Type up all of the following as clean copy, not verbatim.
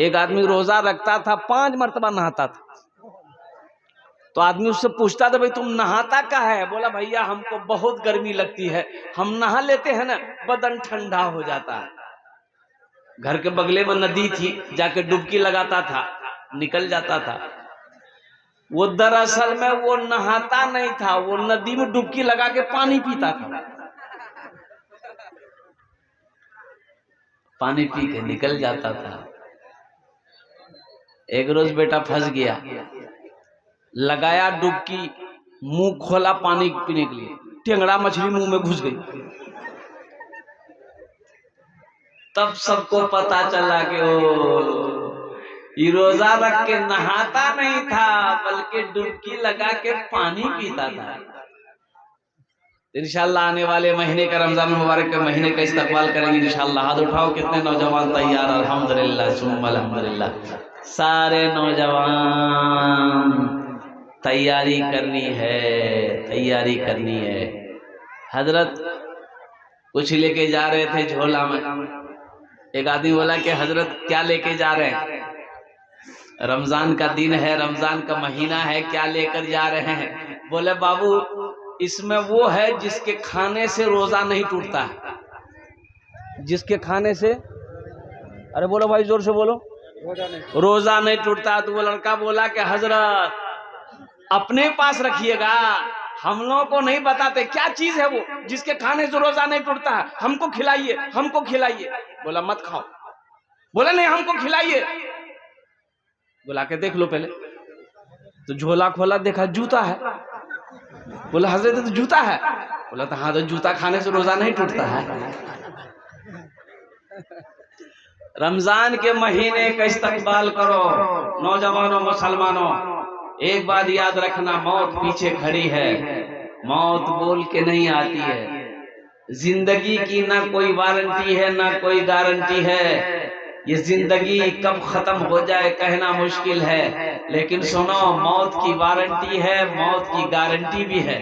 एक आदमी रोजा रखता था, 5 मरतबा नहाता था। तो आदमी उससे पूछता था, भाई तुम नहाता का है? बोला भैया हमको बहुत गर्मी लगती है, हम नहा लेते हैं ना, बदन ठंडा हो जाता है। घर के बगले में नदी थी, जाके डुबकी लगाता था, निकल जाता था। वो दरअसल में वो नहाता नहीं था, वो नदी में डुबकी लगा के पानी पीता था। पानी पी के निकल जाता था। एक रोज बेटा फंस गया, लगाया डुबकी, मुंह खोला पानी पीने के लिए, टेंगड़ा मछली मुंह में घुस गई। तब सबको पता चला कि ये रोजा रख के नहाता नहीं था, बल्कि डुबकी लगा के पानी पीता था। इंशाअल्लाह आने वाले महीने का, रमजान मुबारक के महीने का इस्तकबाल करेंगे इंशाअल्लाह। हाथ उठाओ, कितने नौजवान तैयार? अल्हम्दुलिल्लाह सुम्मा अल्हम्दुलिल्लाह। सारे नौजवान तैयारी करनी है, तैयारी करनी है। हजरत कुछ लेके जा रहे थे झोला में। एक आदमी बोला कि हजरत क्या लेके जा रहे हैं? रमजान का दिन है, रमजान का महीना है, क्या लेकर जा रहे हैं? बोले बाबू इसमें वो है जिसके खाने से रोजा नहीं टूटता है। जिसके खाने से, अरे बोलो भाई जोर से बोलो, रोजा नहीं टूटता। तो वो लड़का बोला कि हजरत अपने पास रखिएगा, हम लोगों को नहीं बताते क्या चीज है वो जिसके खाने से रोजा नहीं टूटता है, हमको खिलाइए, हमको खिलाइए। बोला मत खाओ। बोला नहीं हमको खिलाइए। बोला के देख लो पहले। तो झोला खोला, देखा जूता है। बोला हजरत तो जूता है? बोला तो हाँ, तो जूता खाने से रोजा नहीं टूटता है। रमजान के महीने का इस्तकबाल करो नौजवानों, मुसलमानों। एक बात याद रखना, मौत पीछे खड़ी है, मौत बोल के नहीं आती है। जिंदगी की ना कोई वारंटी है ना कोई गारंटी है। ये जिंदगी कब खत्म हो जाए कहना मुश्किल है, लेकिन सुनो मौत की वारंटी है, मौत की गारंटी भी है।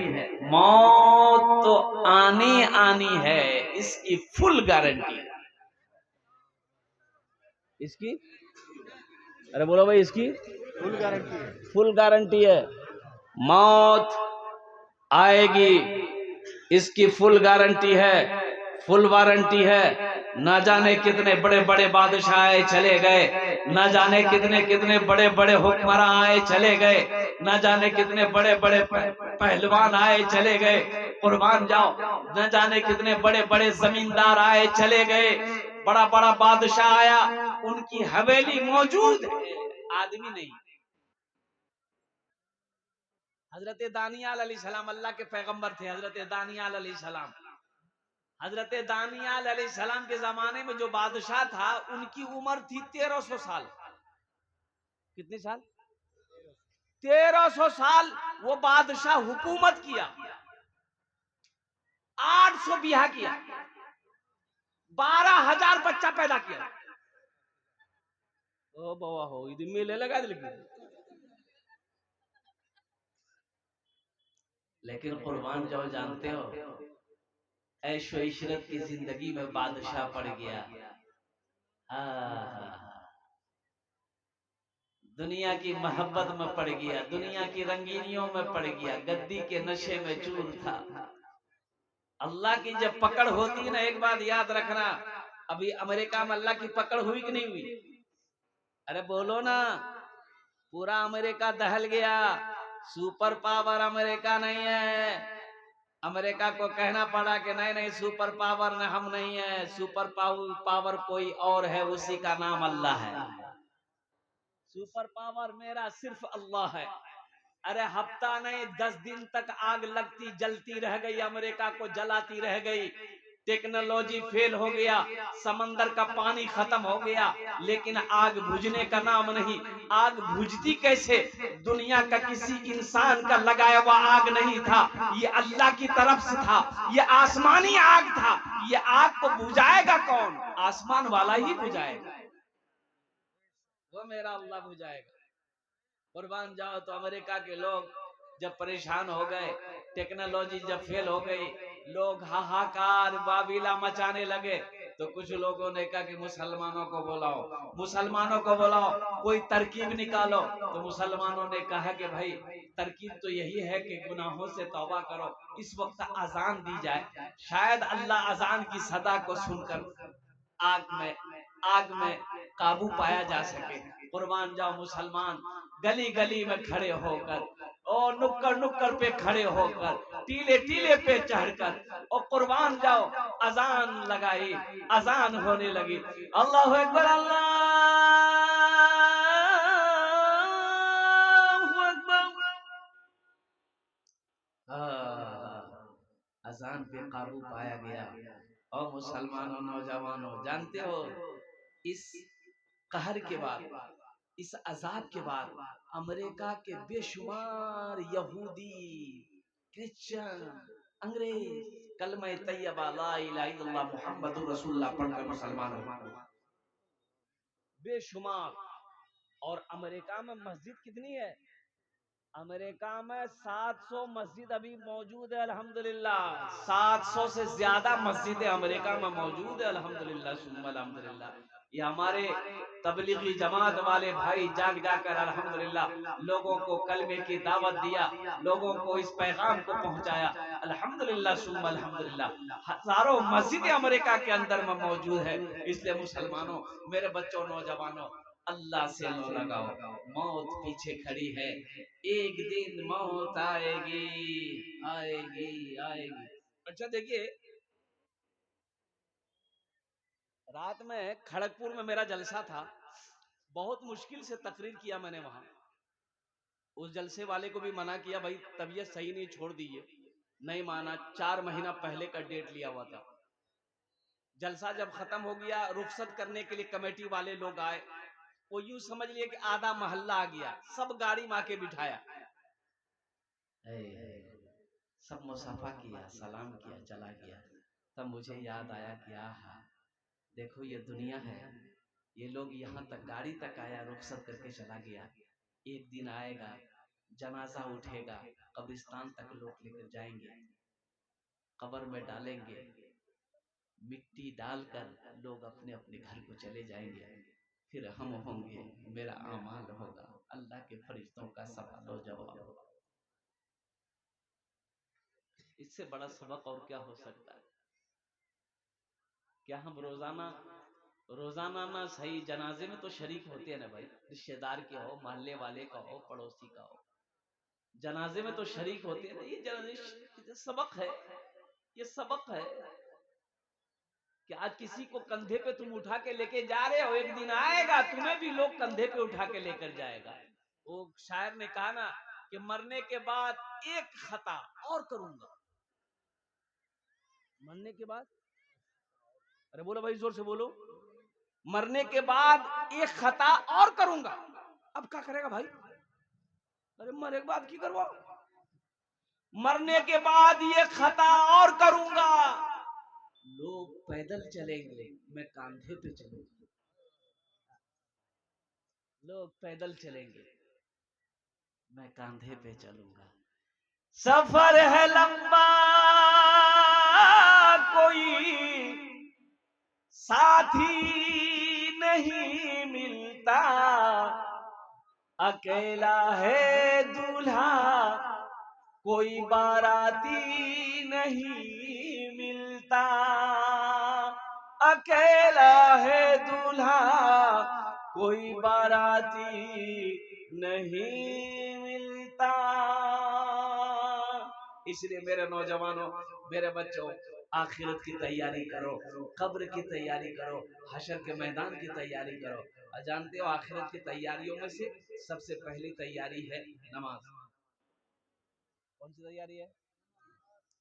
मौत तो आनी आनी है, इसकी फुल गारंटी है। इसकी, अरे बोलो भाई, इसकी फुल गारंटी है, फुल गारंटी है। मौत आएगी, इसकी फुल गारंटी है, फुल वारंटी है। न जाने कितने बड़े बड़े बादशाह आए चले गए, न जाने कितने कितने बड़े बड़े हुक्मरान आए चले गए, न जाने कितने बड़े बड़े पहलवान आए चले गए, कुर्बान जाओ। न जाने कितने बड़े बड़े जमींदार आए चले गए, बड़ा बड़ा बादशाह आया, उनकी हवेली मौजूद है, आदमी नहीं। हजरत दानियाल अलैहिस्सलाम अल्लाह के पैगंबर थे। हजरत दानियाल अलैहिस्सलाम, हजरत दानियाल अलैहिस्सलाम के जमाने में जो बादशाह था, उनकी उम्र थी 1300 साल। कितनी साल? 1300 साल वो बादशाह हुकूमत किया। 800 बियाह किया, 12,000 बच्चा पैदा किया। ओ बाबा हो, इधर मेले लगा दे। लेकिन कुर्बान जाओ, जानते हो ऐशो इशरत की जिंदगी में बादशाह पड़ गया। दुनिया की मोहब्बत में पड़ गया, दुनिया की रंगीनियों में पड़ गया, गद्दी के नशे में चूर था। अल्लाह की जब पकड़ होती है ना, एक बात याद रखना, अभी अमेरिका में अल्लाह की पकड़ हुई कि नहीं हुई? अरे बोलो ना, पूरा अमेरिका दहल गया। सुपर पावर अमेरिका नहीं है। अमेरिका को कहना पड़ा कि नहीं नहीं, सुपर पावर न हम नहीं है, सुपर पावर कोई और है, उसी का नाम अल्लाह है। सुपर पावर मेरा सिर्फ अल्लाह है। अरे हफ्ता नहीं 10 दिन तक आग लगती जलती रह गई, अमेरिका को जलाती रह गई। टेक्नोलॉजी फेल हो गया, समंदर का पानी खत्म हो गया, लेकिन आग बुझने का नाम नहीं। आग बुझती कैसे? दुनिया का किसी इंसान का लगाया हुआ आग नहीं था, ये अल्लाह की तरफ से था, ये आसमानी आग था। ये आग को बुझाएगा कौन? आसमान वाला ही बुझाएगा, वो मेरा अल्लाह बुझाएगा। कुर्बान जाओ। तो अमेरिका के लोग जब परेशान हो गए, टेक्नोलॉजी जब फेल हो गई, लोग हाहाकार बाबीला मचाने लगे। तो कुछ लोगों ने कहा कि मुसलमानों को बुलाओ, मुसलमानों को बुलाओ, कोई तरकीब निकालो। तो मुसलमानों ने कहा कि भाई तरकीब तो यही है कि गुनाहों से तौबा करो, इस वक्त अजान दी जाए, शायद अल्लाह अजान की सदा को सुनकर आग में काबू पाया जा सके। कुर्बान जाओ मुसलमान, गली गली में खड़े होकर और नुक्कड़ नुक्कड़ पे खड़े होकर, टीले टीले पे चढ़कर और कुर्बान जाओ। अजान लगाई, अजान होने लगी, अल्लाहु अकबर, अल्लाहु अकबर। अजान पे काबू पाया गया। और मुसलमानों, नौजवानों, जानते हो इस कहर के बाद, इस अजाब के बाद अमेरिका के बेशुमार यहूदी, क्रिश्चियन, अंग्रेज कलमा तैयबा ला इलाहा इल्लल्लाह मुहम्मदुर रसूलुल्लाह पढ़कर मुसलमान हो, बेशुमार। और अमेरिका में मस्जिद कितनी है? अमेरिका में 700 मस्जिद अभी मौजूद है अल्हम्दुलिल्लाह। 700 से ज्यादा मस्जिदें अमेरिका में मौजूद है अल्हम्दुलिल्लाह सुम्मा अल्हम्दुलिल्लाह। ये हमारे तबलीगी जमात वाले भाई जाग जाकर अल्हम्दुलिल्लाह लोगों को कलमे की दावत दिया, लोगों को इस पैगाम को पहुंचाया अल्हम्दुलिल्लाह सुम्मा अल्हम्दुलिल्लाह। हजारों मस्जिदें अमेरिका के अंदर में मौजूद है। इसलिए मुसलमानों, मेरे बच्चों, नौजवानों, अल्लाह से लो लगाओ, मौत पीछे खड़ी है, एक दिन मौत आएगी, आएगी, आएगी। अच्छा देखिए, रात में खड़गपुर में मेरा जलसा था, बहुत मुश्किल से तकरीर किया मैंने वहां। उस जलसे वाले को भी मना किया, भाई तबीयत सही नहीं, छोड़ दीजिए, नहीं माना। 4 महीना पहले का डेट लिया हुआ था। जलसा जब खत्म हो गया, रुखसत करने के लिए कमेटी वाले लोग आए, वो यूं समझ लिए कि आधा मोहल्ला आ गया, सब गाड़ी में आके बिठाया, सब मुसाफा किया, सलाम किया, चला गया। तब मुझे याद आया कि आहा, देखो ये दुनिया है, ये लोग यहाँ तक, गाड़ी तक आया, रुखसत करके चला गया। एक दिन आएगा, जनाजा उठेगा, कब्रिस्तान तक लोग लेकर जाएंगे, कब्र में डालेंगे, मिट्टी डालकर लोग अपने अपने घर को चले जाएंगे। फिर हम होंगे, मेरा आमाल होगा, अल्लाह के फरिश्तों का सवाल और जवाब होगा। इससे बड़ा सबक और क्या हो सकता है? क्या हम रोजाना ना सही जनाजे में तो शरीक होते हैं ना भाई, रिश्तेदार के हो, मोहल्ले वाले का हो, पड़ोसी का हो, जनाजे में तो शरीक होते हैं ना। ये जनाजे सबक है, ये सबक है कि आज किसी को कंधे पे तुम उठा के लेके जा रहे हो, एक दिन आएगा तुम्हें भी लोग कंधे पे उठा के लेकर जाएगा। वो शायर ने कहा ना कि मरने के बाद एक खता और करूंगा, मरने के बाद, अरे बोलो भाई, जोर से बोलो, मरने के बाद एक खता और करूंगा। अब क्या करेगा भाई? अरे मरने के बाद की करवा, मरने के बाद ये खता और करूंगा। लोग पैदल चलेंगे, मैं कांधे पे चलूंगा। लोग पैदल चलेंगे, मैं कांधे पे चलूंगा। सफर है लंबा, कोई साथी नहीं मिलता, अकेला है दूल्हा, कोई बाराती नहीं मिलता, अकेला है दूल्हा, कोई बाराती नहीं मिलता। इसलिए मेरे नौजवानों, मेरे बच्चों, आखिरत की तैयारी करो, कब्र की तैयारी करो, हशर के मैदान की तैयारी करो। और जानते हो आखिरत की तैयारियों में से सबसे पहली तैयारी है नमाज। कौन सी तैयारी है?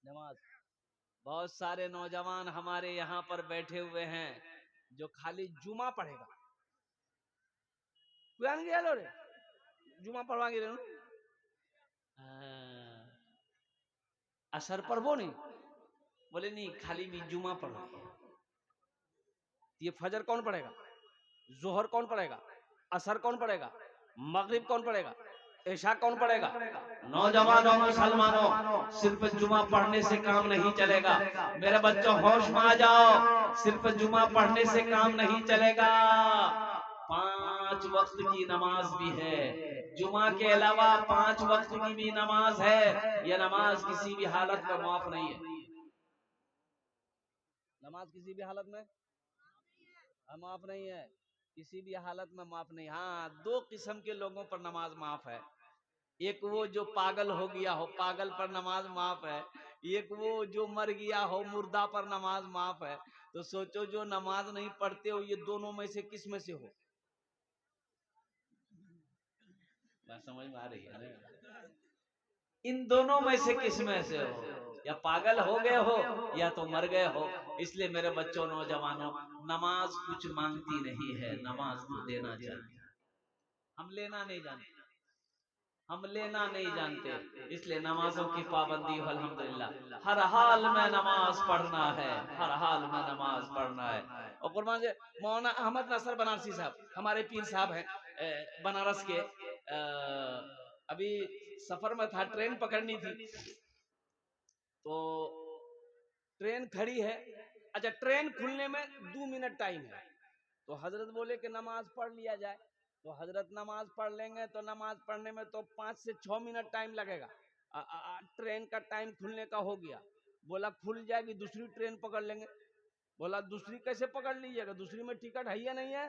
नमाज। बहुत सारे नौजवान हमारे यहाँ पर बैठे हुए हैं जो खाली जुमा पढ़ेगा, जुमा पढ़वाएंगे, असर पढ़बो नहीं, बोले नहीं खाली भी जुमा पढ़ो। ये फजर कौन पढ़ेगा? जोहर कौन पढ़ेगा? असर कौन पढ़ेगा? मगरिब कौन पढ़ेगा? ऐशा कौन पढ़ेगा? नौजवानों मुसलमानों, सिर्फ जुमा पढ़ने से काम नहीं चलेगा। मेरे बच्चों होश में आ जाओ, सिर्फ जुमा पढ़ने से काम नहीं चलेगा। 5 वक्त की नमाज भी है, जुमा के अलावा 5 वक्त की भी नमाज है। यह नमाज किसी भी हालत में माफ नहीं है। नमाज किसी भी हालत में माफ नहीं है, किसी भी हालत में माफ नहीं। हाँ, 2 किस्म के लोगों पर नमाज माफ है। एक वो जो पागल हो गया हो, पागल पर नमाज माफ है। एक वो जो मर गया हो, मुर्दा पर नमाज माफ है। तो सोचो जो नमाज नहीं पढ़ते हो, ये दोनों में से किस में से हो? बात समझ में आ रही है ना? इन दोनों में से किस में से हो? या पागल हो गए हो या तो मर गए हो। इसलिए मेरे बच्चों, नौजवानों, नमाज कुछ मांगती नहीं है, नमाज तो देना चाहिए। हम लेना नहीं जानते, हम लेना नहीं जानते, इसलिए नमाजों की पाबंदी हो। अल्हम्दुलिल्लाह, हर हाल में नमाज पढ़ना है, हर हाल में नमाज पढ़ना है। और कुर्बान से मौलाना अहमद नसर बनारसी साहब, हमारे पीर साहब हैं बनारस के। अभी सफर में था, ट्रेन पकड़नी थी, तो ट्रेन खड़ी है। अच्छा, ट्रेन खुलने में 2 मिनट टाइम है, तो हजरत बोले कि नमाज पढ़ लिया जाए। तो हजरत नमाज पढ़ लेंगे, तो नमाज पढ़ने में तो 5 से 6 मिनट टाइम लगेगा। ट्रेन का टाइम खुलने का हो गया। बोला खुल जाएगी, दूसरी ट्रेन पकड़ लेंगे। बोला दूसरी कैसे पकड़ लीजिएगा, दूसरी में टिकट है या नहीं है?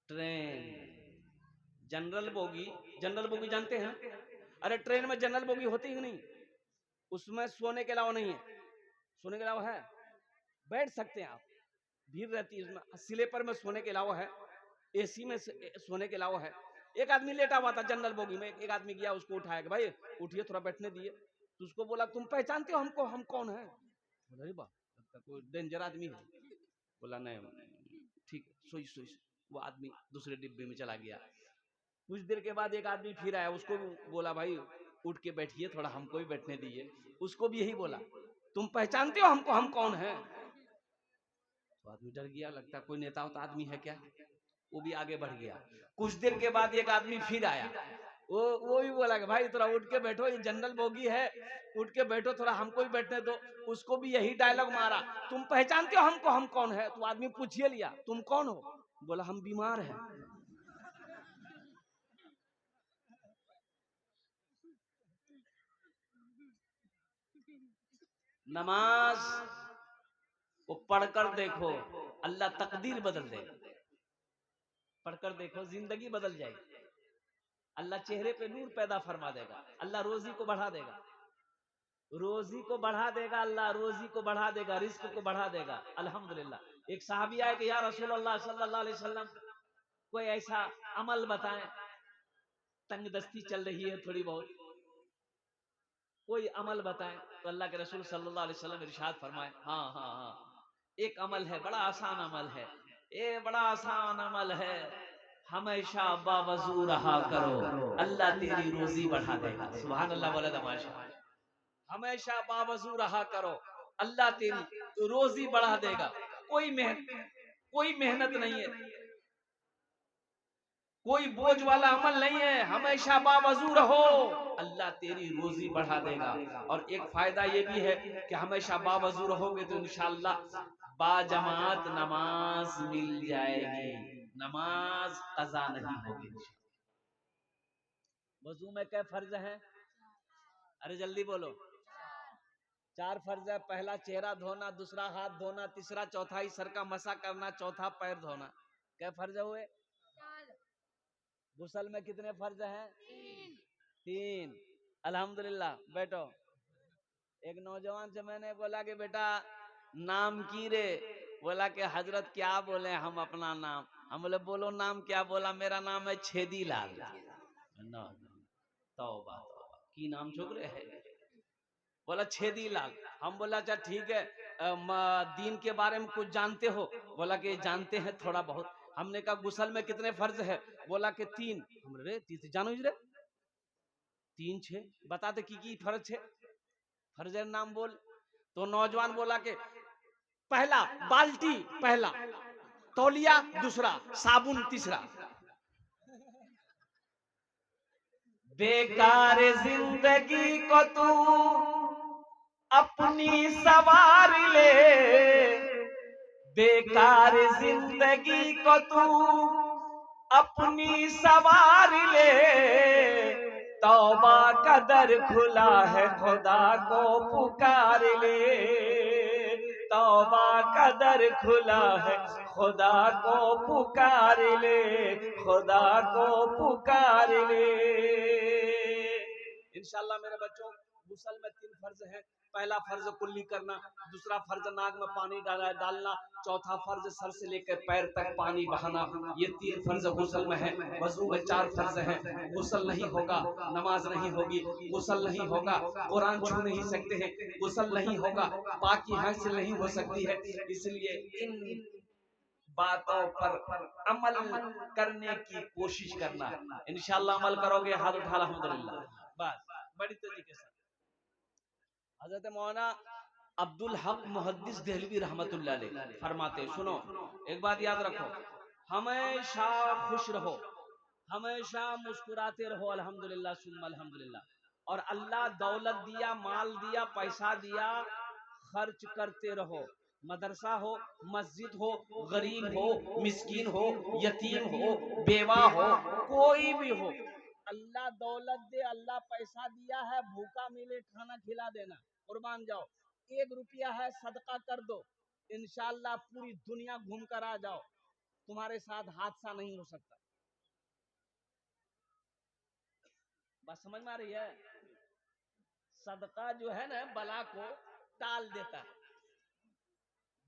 Train general bogie, general bogie जानते हैं? अरे ट्रेन में जनरल बोगी होती ही नहीं, उसमें सोने के अलावा नहीं है। सोने के अलावा है, बैठ सकते हैं आप, भीड़ रहती है उसमें। स्लीपर में सोने के अलावा है, एसी में सोने के अलावा है। एक आदमी लेटा हुआ था जनरल बोगी में, एक आदमी गया, उसको उठाया कि भाई उठिए, थोड़ा बैठने दिए। तो उसको बोला तुम पहचानते हो हमको, हम कौन है? बोला अरे बाप, कोई डेंजर आदमी है। बोला नहीं, ठीक है, सोई सोई। वो आदमी दूसरे डिब्बे में चला गया। कुछ देर के बाद एक आदमी फिर आया, उसको बोला भाई उठ के बैठिए, थोड़ा हमको भी बैठने दीजिए। उसको भी यही बोला, तुम पहचानते हो हमको, हम कौन है? तो आदमी डर गया, लगता कोई नेता होता आदमी है क्या। वो भी आगे बढ़ गया। कुछ देर के बाद एक आदमी फिर आया, वो भी बोला कि भाई थोड़ा उठ के बैठो, ये जनरल बोगी है, उठ के बैठो, थोड़ा हमको भी बैठने दो। उसको भी यही डायलॉग मारा, तुम पहचानते हो हमको, हम कौन है? तो आदमी पूछिए लिया, तुम कौन हो? बोला हम बीमार हैं। नमाज को पढ़कर देखो, अल्लाह तकदीर बदल देगा। पढ़कर देखो, जिंदगी बदल जाएगी। अल्लाह चेहरे पे नूर पैदा फरमा देगा, अल्लाह रोजी को बढ़ा देगा, रोजी को बढ़ा देगा, अल्लाह रोजी को बढ़ा देगा, रिस्क को बढ़ा देगा। अल्हम्दुलिल्लाह। एक साहबी आए कि या रसूल अल्लाह सल्लल्लाहु अलैहि वसल्लम, कोई ऐसा अमल बताएं, तंगदस्ती चल रही है थोड़ी बहुत, कोई अमल बताएं। तो अल्लाह के रसूल सल्लल्लाहु अलैहि वसल्लम इरशाद फरमाए, हाँ हाँ हाँ, एक अमल है, बड़ा आसान अमल है, ये बड़ा आसान अमल है, हमेशा बावजू रहा करो, अल्लाह तेरी रोजी बढ़ा देगा। सुभान अल्लाह बोला तमाशा। हमेशा बावजू रहा करो, अल्लाह तेरी रोजी बढ़ा देगा। कोई मेहनत नहीं है, कोई बोझ वाला अमल नहीं है, हमेशा बावजू रहो, अल्लाह तेरी रोजी बढ़ा देगा। और एक फायदा ये भी है कि हमेशा बावजू रहोगे तो इंशाअल्लाह बाजमात नमाज मिल जाएगी, नमाज कज़ा नहीं होगी। वजू में क्या फर्ज है? अरे जल्दी बोलो। 4 फर्ज है। पहला चेहरा धोना, दूसरा हाथ धोना, तीसरा चौथा ही सर का मसा करना, चौथा पैर धोना। क्या फर्ज हुए? गुसल में कितने फर्ज हैं? 3। अल्हम्दुलिल्लाह। बैठो। एक नौजवान से मैंने बोला कि बेटा नाम की रे? बोला कि हजरत क्या बोले हम अपना नाम? हम बोले बोलो नाम क्या? बोला मेरा नाम है छेदी लाल। तौबा तौबा, की नाम छोकरे है? बोला छेदी लाल। हम बोला अच्छा ठीक है, दीन के बारे में कुछ जानते हो? बोला कि जानते हैं थोड़ा बहुत। हमने कहा गुसल में कितने फर्ज है? बोला कि 3। हम रे 3 जानो रे 3 छे बताते की फर्ज है, फर्ज नाम बोल। तो नौजवान बोला कि पहला बाल्टी, पहला तौलिया, दूसरा साबुन, तीसरा। बेकार जिंदगी को तू अपनी सवार ले, बेकार जिंदगी को तू अपनी सवार ले, तौबा का दर खुला है खुदा को पुकार ले, तौबा का दर खुला है खुदा को पुकार ले, खुदा को पुकार ले। इंशाल्लाह मेरे बच्चों, गुस्ल में 3 फर्ज हैं। पहला फर्ज कुल्ली करना, दूसरा फर्ज नाक में पानी डालना, चौथा फर्ज सर से लेकर पैर तक पानी बहाना। ये 3 फर्ज गुस्ल में है। वजू में 4 फर्ज हैं। गुस्ल नहीं होगा नमाज नहीं होगी, गुस्ल नहीं होगा कुरान छू नहीं सकते हैं, गुस्ल नहीं होगा पाकी हासिल नहीं हो सकती है। इसलिए इन बातों पर अमल करने की कोशिश करना। इंशाल्लाह अमल करोगे, हाथ उठा अल्हम्दुलिल्लाह। बस बड़ी तरीके से हजरत मौलाना अब्दुल हक मुहद्दिस देहलवी रहमतुल्लाह अलैह फरमाते, सुनो एक बात याद रखो, हमेशा खुश रहो, हमेशा मुस्कुराते रहो, अल्हम्दुलिल्लाह सुम्मा अल्हम्दुलिल्लाह। और अल्लाह दौलत दिया, माल दिया, पैसा दिया, खर्च करते रहो। मदरसा हो, मस्जिद हो, गरीब हो, मिस्कीन हो, यतीम हो, बेवा हो, कोई भी हो, अल्लाह दौलत दे, अल्लाह पैसा दिया है, भूखा मिले खाना खिला देना, कुर्बान जाओ। 1 रुपया है सदका कर दो, इंशाल्लाह पूरी दुनिया घूम कर आ जाओ, तुम्हारे साथ हादसा नहीं हो सकता। बात समझ में आ रही है? सदका जो है ना बला को टाल देता है,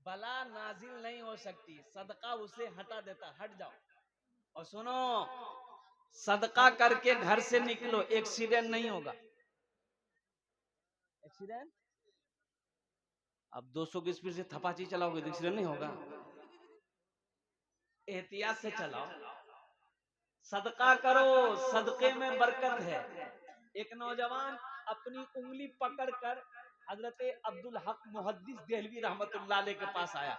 बला नाजिल नहीं हो सकती, सदका उसे हटा देता, हट जाओ। और सुनो, सदका करके घर से निकलो, एक्सीडेंट नहीं होगा। एक्सीडेंट अब 200 की स्पीड से थपाची चलाओगे तो एक्सीडेंट नहीं होगा। एहतियात से चलाओ, सदका करो, सदके में बरकत है। एक नौजवान अपनी उंगली पकड़कर हजरत अब्दुल हक मुहद्दिस देहलवी रहमतुल्लाह अलैह के पास आया,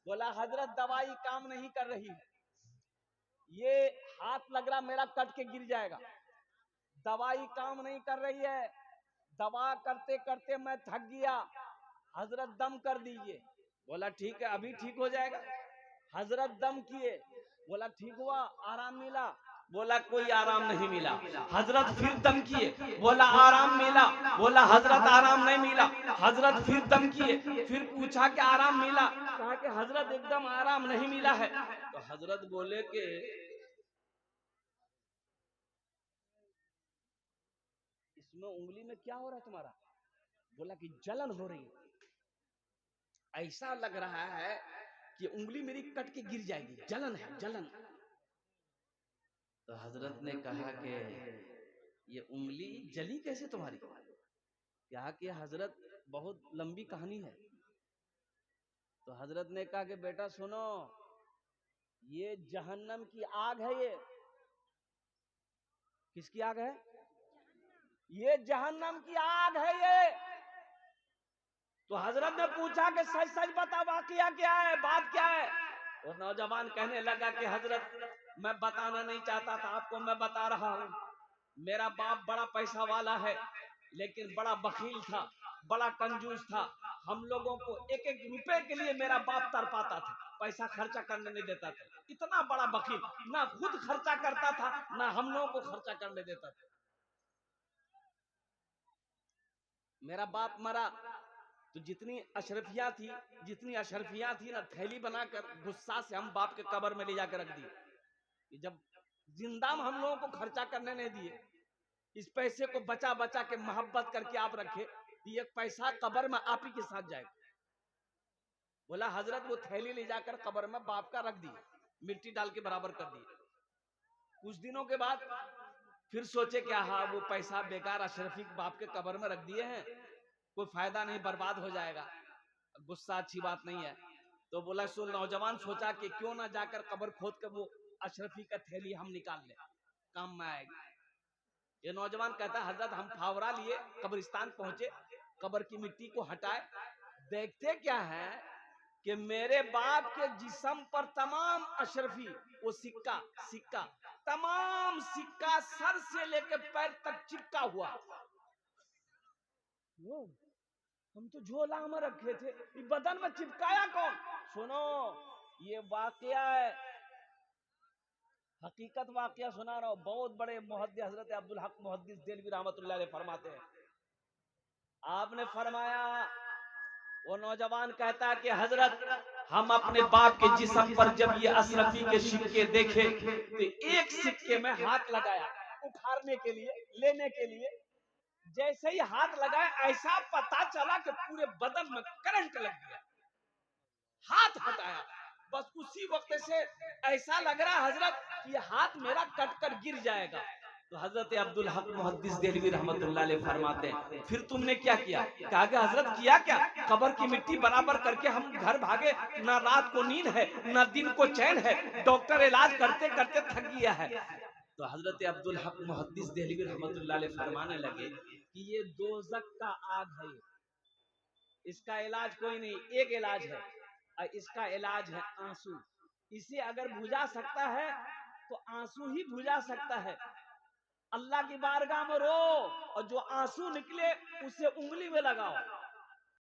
बोला हजरत दवाई काम नहीं कर रही है, ये हाथ लग रहा मेरा कट के गिर जाएगा, दवाई काम नहीं कर रही है, दवा करते करते मैं थक गया, हजरत दम कर दीजिए। बोला ठीक है अभी ठीक हो जाएगा। हजरत दम किए, बोला ठीक हुआ, आराम मिला, बोला कोई आराम नहीं मिला। हजरत फिर दम किए, बोला आराम मिला, बोला हजरत आराम नहीं मिला। हजरत फिर दम किए, फिर पूछा कि आराम मिला, कहा कि हजरत एकदम आराम नहीं मिला है। तो हजरत बोले कि इसमें उंगली में क्या हो रहा है तुम्हारा? बोला कि जलन हो रही है, ऐसा लग रहा है कि उंगली मेरी कट के गिर जाएगी, जलन है जलन। तो हजरत ने कहा कि ये उंगली जली कैसे तुम्हारी? क्या कि हजरत बहुत लंबी कहानी है। तो हजरत ने कहा कि बेटा सुनो, ये जहन्नम की आग है। ये किसकी आग है? ये जहन्नम की आग है ये। तो हजरत ने पूछा कि सच सच बता, वाकया क्या है, बात क्या है? और नौजवान कहने लगा कि हजरत मैं बताना नहीं चाहता था आपको, मैं बता रहा हूँ। मेरा बाप बड़ा पैसा वाला है, लेकिन बड़ा बखील था, बड़ा कंजूस था। हम लोगों को 1-1 रुपए के लिए मेरा बाप तरपाता था, पैसा खर्चा करने नहीं देता था। इतना बड़ा बखील, ना खुद खर्चा करता था, ना हम लोगों को खर्चा करने देता था। मेरा बाप मरा तो जितनी अशरफियां थी ना, थैली बनाकर गुस्सा से हम बाप के कब्र में ले जाकर रख दी। जब जिंदा में हम लोगों को खर्चा करने नहीं दिए, इस पैसे को बचा बचा के मोहब्बत करके आप रखे, ये पैसा कब्र में आप ही के साथ जाएगा। बोला हजरत वो थैली ले जाकर कब्र में बाप का रख दिए, मिट्टी डाल के बराबर कर दिए। कुछ दिनों के बाद फिर सोचे क्या, हाँ वो पैसा बेकार अशरफी बाप के कब्र में रख दिए हैं, कोई फायदा नहीं, बर्बाद हो जाएगा, गुस्सा अच्छी बात नहीं है। तो बोला सो नौजवान सोचा कि क्यों ना जाकर कब्र खोद कर वो अशरफी का थैली हम निकाल ले, काम में आएगा। ये नौजवान कहता है हजरत हम फावरा लिए कब्रिस्तान पहुंचे, कब्र की मिट्टी को हटाए, देखते क्या है कि मेरे बाप के जिस्म पर तमाम अशरफी वो सिक्का तमाम सिक्का सर से लेकर पैर तक चिपका हुआ। वो हम तो झोला में रखे थे, ये बदन में चिपकाया कौन? सुनो, ये वाकया है, हकीकत वाकया सुना रहा हूं। बहुत बड़े मुहद्दिस हजरत अब्दुल हक मुहद्दिस देलवी रहमतुल्लाह अलैह फरमाते हैं, आपने फरमाया, वो नौजवान कहता है कि हजरत हम अपने बाप के जिस्म पर जब ये अशरफी के सिक्के देखे तो एक सिक्के में हाथ लगाया उखाड़ने के लिए, लेने के लिए। जैसे ही हाथ लगाया ऐसा पता चला कि पूरे बदन में करंट लग गया। हाथ हटाया, बस उसी वक्त से ऐसा लग रहा हजरत कि हाथ मेरा कट कर गिर जाएगा। तो हजरत अब्दुल हक मुहद्दिस देलवी रहमतुल्लाह अलैह फरमाते हैं, फिर तुमने क्या किया? कहा कि हजरत किया क्या, कब्र की मिट्टी बराबर करके हम घर भागे, ना रात को नींद है ना दिन को चैन है, डॉक्टर इलाज करते करते थक गया है। तो हजरत अब्दुल हक मुहद्दिस देलवी रहमतुल्लाह अलैह फरमाने लगे कि ये दोज़ख का आग है, इसका इलाज कोई नहीं, एक इलाज है, इसका इलाज है आंसू। इसे अगर बुझा सकता है तो आंसू ही बुझा सकता है। अल्लाह की बारगाह में रो और जो आंसू निकले उसे उंगली में लगाओ,